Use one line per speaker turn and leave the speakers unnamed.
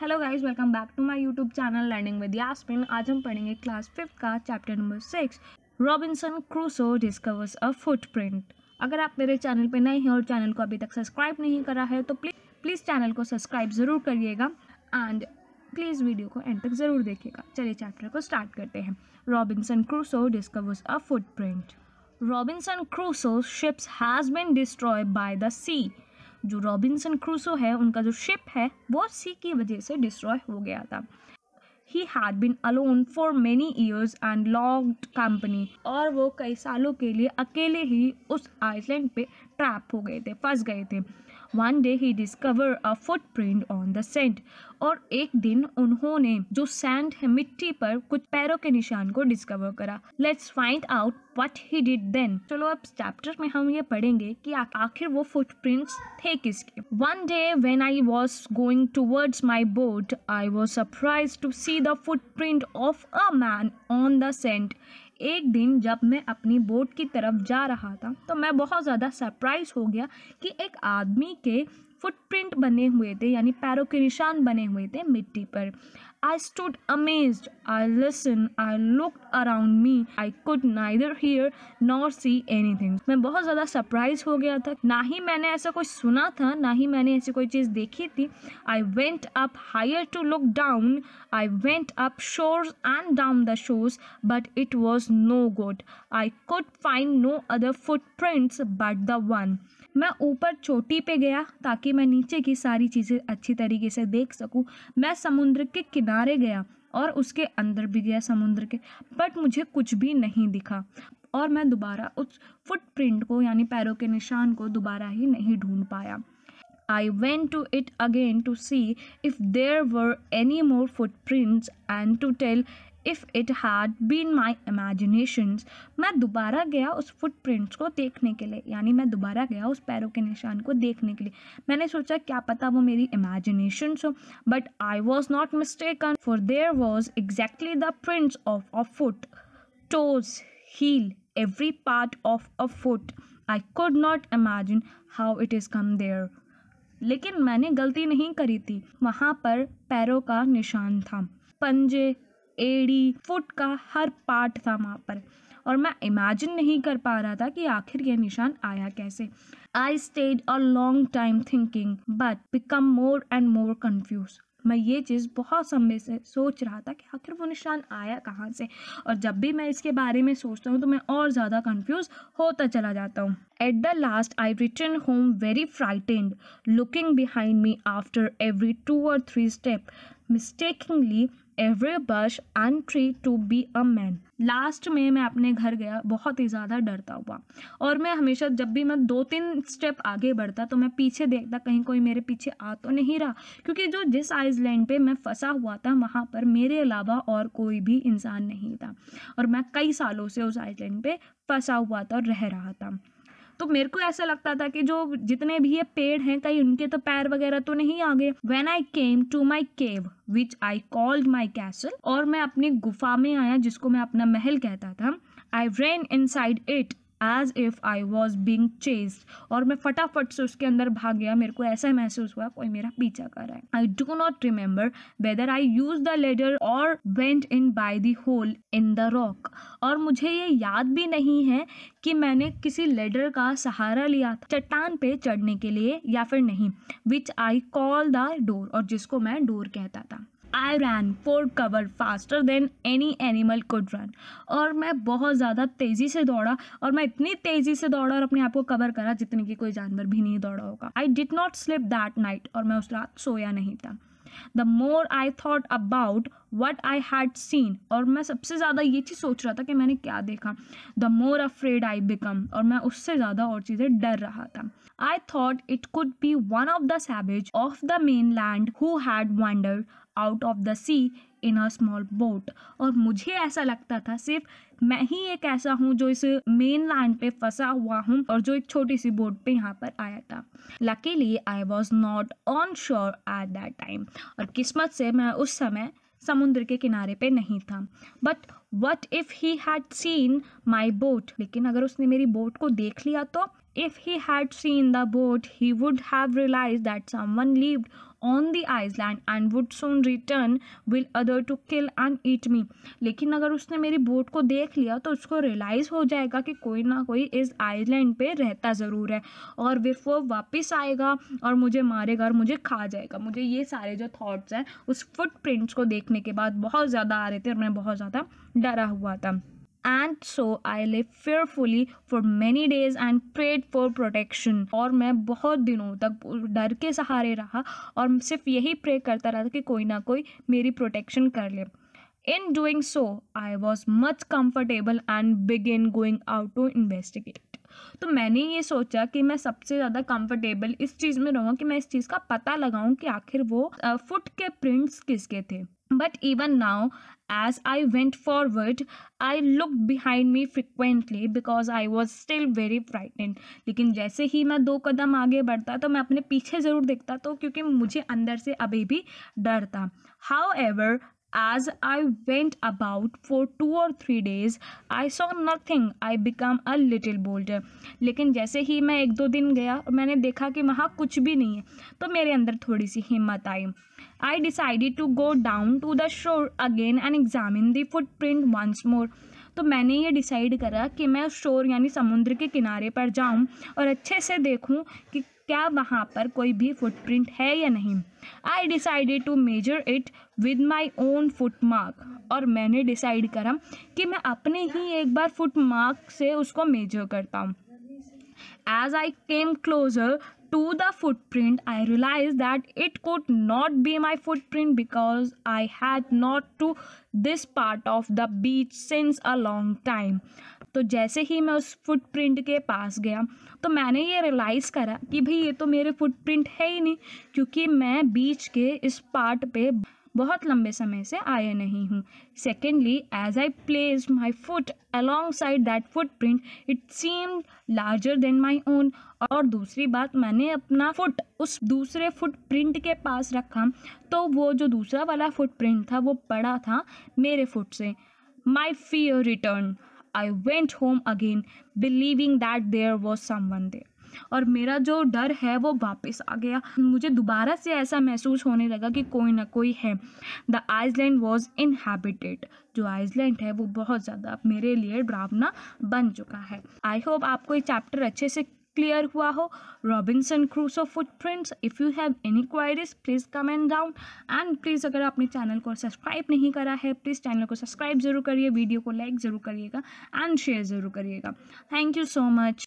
Hello guys, welcome back to my YouTube channel learning with Yasmin. आज हम पढ़ेंगे class 5 का chapter number 6, Robinson Crusoe discovers a footprint. अगर आप मेरे चैनल पे नए हैं और चैनल को अभी तक सब्सक्राइब नहीं करा है तो प्लीज़ चैनल को सब्सक्राइब ज़रूर करिएगा एंड प्लीज़ वीडियो को एंड तक ज़रूर देखिएगा। चलिए चैप्टर को स्टार्ट करते हैं। Robinson Crusoe discovers a footprint. Robinson Crusoe ship's has been destroyed by the sea. जो रॉबिन्सन क्रूसो है, उनका जो शिप है वो सी की वजह से डिस्ट्रॉय हो गया था। He had been alone for many years and lost company। और वो कई सालों के लिए अकेले ही उस आइलैंड पे ट्रैप हो गए थे, फंस गए थे। One day he discovered a footprint on the sand। और एक दिन उन्होंने जो सैंड है, मिट्टी पर कुछ पैरों के निशान को डिस्कवर करा। Let's find out what he did then। चलो अब चैप्टर में हम ये पढ़ेंगे कि आखिर वो फुटप्रिंट्स थे किसके। One day when I was going towards my boat, I was surprised to see the footprint of a man on the sand। एक दिन जब मैं अपनी बोट की तरफ जा रहा था तो मैं बहुत ज़्यादा सरप्राइज हो गया कि एक आदमी के फुटप्रिंट बने हुए थे, यानी पैरों के निशान बने हुए थे मिट्टी पर। I stood amazed, I listened, I looked around me, I could neither hear nor see anything। मैं बहुत ज़्यादा सरप्राइज हो गया था, ना ही मैंने ऐसा कुछ सुना था, ना ही मैंने ऐसी कोई चीज़ देखी थी। I went up higher to look down, I went up shores and down the shores, but it was no good। I could find no other footprints but the one। मैं ऊपर चोटी पे गया ताकि मैं नीचे की सारी चीज़ें अच्छी तरीके से देख सकूं। मैं समुद्र के किनारे गया और उसके अंदर भी गया समुद्र के, बट मुझे कुछ भी नहीं दिखा और मैं दोबारा उस फुटप्रिंट को यानी पैरों के निशान को दोबारा ही नहीं ढूंढ पाया। I went to it again to see if there were any more footprints and to tell if it had been my imaginations। मैं दोबारा गया उस फुटप्रिंट्स को देखने के लिए, यानी मैं दोबारा गया उस पैरों के निशान को देखने के लिए। मैंने सोचा क्या पता वो मेरी इमेजिनेशंस हो, but I was not mistaken, for their was exactly the prints of a foot, toes, heel, every part of a foot। I could not imagine how it is come there। लेकिन मैंने गलती नहीं करी थी, वहाँ पर पैरों का निशान था, पंजे, एड़ी, फुट का हर पार्ट था वहाँ पर, और मैं इमेजिन नहीं कर पा रहा था कि आखिर ये निशान आया कैसे। I stayed a long time thinking but become more and more confuse. मैं ये चीज़ बहुत समय से सोच रहा था कि आखिर वो निशान आया कहाँ से, और जब भी मैं इसके बारे में सोचता हूँ तो मैं और ज़्यादा कंफ्यूज होता चला जाता हूँ। At the last I return home very frightened, looking behind me after every 2 or 3 step, mistakingly every bush and tree to be a man. Last में मैं अपने घर गया बहुत ही ज़्यादा डरता हुआ, और मैं हमेशा जब भी मैं 2-3 स्टेप आगे बढ़ता तो मैं पीछे देखता कहीं कोई मेरे पीछे आ तो नहीं रहा, क्योंकि जो जिस आइलैंड पे मैं फंसा हुआ था वहाँ पर मेरे अलावा और कोई भी इंसान नहीं था, और मैं कई सालों से उस आइलैंड पे फंसा हुआ था और रह रहा था। तो मेरे को ऐसा लगता था कि जो जितने भी ये पेड़ हैं कहीं उनके तो पैर वगैरह तो नहीं आ गए। When I came to my cave which I called my castle, और मैं अपनी गुफा में आया जिसको मैं अपना महल कहता था। I ran inside it as if I was being chased, और मैं फटाफट से उसके अंदर भाग गया। मेरे को ऐसा महसूस हुआ कोई मेरा पीछा कर रहा है। I do not remember whether I used the ladder or went in by the hole in the rock। और मुझे ये याद भी नहीं है कि मैंने किसी लेडर का सहारा लिया था चट्टान पे चढ़ने के लिए या फिर नहीं। Which I call the door, और जिसको मैं डोर कहता था। I ran for cover faster than any animal could run। और मैं बहुत ज़्यादा तेज़ी से दौड़ा, और मैं इतनी तेज़ी से दौड़ा और अपने आप को कवर करा जितने की कोई जानवर भी नहीं दौड़ा होगा। I did not sleep that night, और मैं उस रात सोया नहीं था। The more I thought about what I had seen, और मैं सबसे ज़्यादा ये चीज़ सोच रहा था कि मैंने क्या देखा, the more afraid I become, और मैं उससे ज़्यादा और चीज़ें डर रहा था। I thought it could be one of the savage of the mainland who had wandered out of the sea in a small boat। और मुझे ऐसा लगता था सिर्फ मैं ही एक ऐसा हूँ जो इस मेन लैंड पे फंसा हुआ हूँ और जो एक छोटी सी बोट पे यहाँ पर आया था। Luckily I was not on शोर एट दैट टाइम, और किस्मत से मैं उस समय समुद्र के किनारे पे नहीं था। But what if he had seen my boat, लेकिन अगर उसने मेरी बोट को देख लिया तो। If he had seen the boat, he would have realized that someone lived on the island and would soon return with other to kill and eat me. लेकिन अगर उसने मेरी बोट को देख लिया तो उसको रियलाइज़ हो जाएगा कि कोई ना कोई इस आइलैंड पे रहता ज़रूर है और फिर वो वापस आएगा और मुझे मारेगा और मुझे खा जाएगा. मुझे ये सारे जो थॉट्स हैं उस फुटप्रिंट्स को देखने के बाद बहुत ज़्यादा आ रहे थे और मैं बहुत ज़्यादा डरा हुआ था. And so I lived fearfully for many days and prayed for protection. और मैं बहुत दिनों तक डर के सहारे रहा और सिर्फ यही प्रे करता रहा कि कोई ना कोई मेरी प्रोटेक्शन कर ले. In doing so, I was much comfortable and began going out to investigate. तो मैंने ये सोचा कि मैं सबसे ज़्यादा कंफर्टेबल इस चीज़ में रहूँगा कि मैं इस चीज़ का पता लगाऊँ कि आखिर वो फुट के प्रिंट्स किसके थे. But even now, as I went forward, I looked behind me frequently because I was still very frightened. लेकिन जैसे ही मैं 2 कदम आगे बढ़ता तो मैं अपने पीछे ज़रूर देखता तो क्योंकि मुझे अंदर से अभी भी डर था. However, as I went about for 2 or 3 days, I saw nothing. I became a little bolder. लेकिन जैसे ही मैं 1-2 दिन गया और मैंने देखा कि वहाँ कुछ भी नहीं है तो मेरे अंदर थोड़ी सी हिम्मत आई. I decided to go down to the shore again and examine the footprint once more. तो मैंने ये डिसाइड करा कि मैं शोर यानी समुद्र के किनारे पर जाऊं और अच्छे से देखूं कि क्या वहाँ पर कोई भी फुटप्रिंट है या नहीं. I decided to measure it with my own foot mark. और मैंने डिसाइड करा कि मैं अपने ही एक बार फुट मार्क से उसको मेजर करता हूँ. As I came closer to the footprint, I realized that it could not be my footprint because I had not to this part of the beach since a long time. तो जैसे ही मैं उस footprint के पास गया तो मैंने ये realise करा कि भाई ये तो मेरे फुटप्रिंट है ही नहीं क्योंकि मैं बीच के इस पार्ट पे बहुत लंबे समय से आया नहीं हूँ. Secondly, as I placed my foot alongside that footprint it seemed larger than my own. और दूसरी बात, मैंने अपना फुट उस दूसरे फुटप्रिंट के पास रखा तो वो जो दूसरा वाला फुटप्रिंट था वो बड़ा था मेरे फुट से. My fear return. I went home again believing that there was someone there. और मेरा जो डर है वो वापस आ गया. मुझे दोबारा से ऐसा महसूस होने लगा कि कोई ना कोई है. The island was inhabited. जो आइसलैंड है वो बहुत ज़्यादा मेरे लिए डरावना बन चुका है. आई होप आपको ये चैप्टर अच्छे से क्लियर हुआ हो. Robinson Crusoe footprints. If you have any queries please comment down and please अगर आपने चैनल को सब्सक्राइब नहीं करा है प्लीज़ चैनल को सब्सक्राइब ज़रूर करिए, वीडियो को लाइक ज़रूर करिएगा एंड शेयर ज़रूर करिएगा. Thank you so much.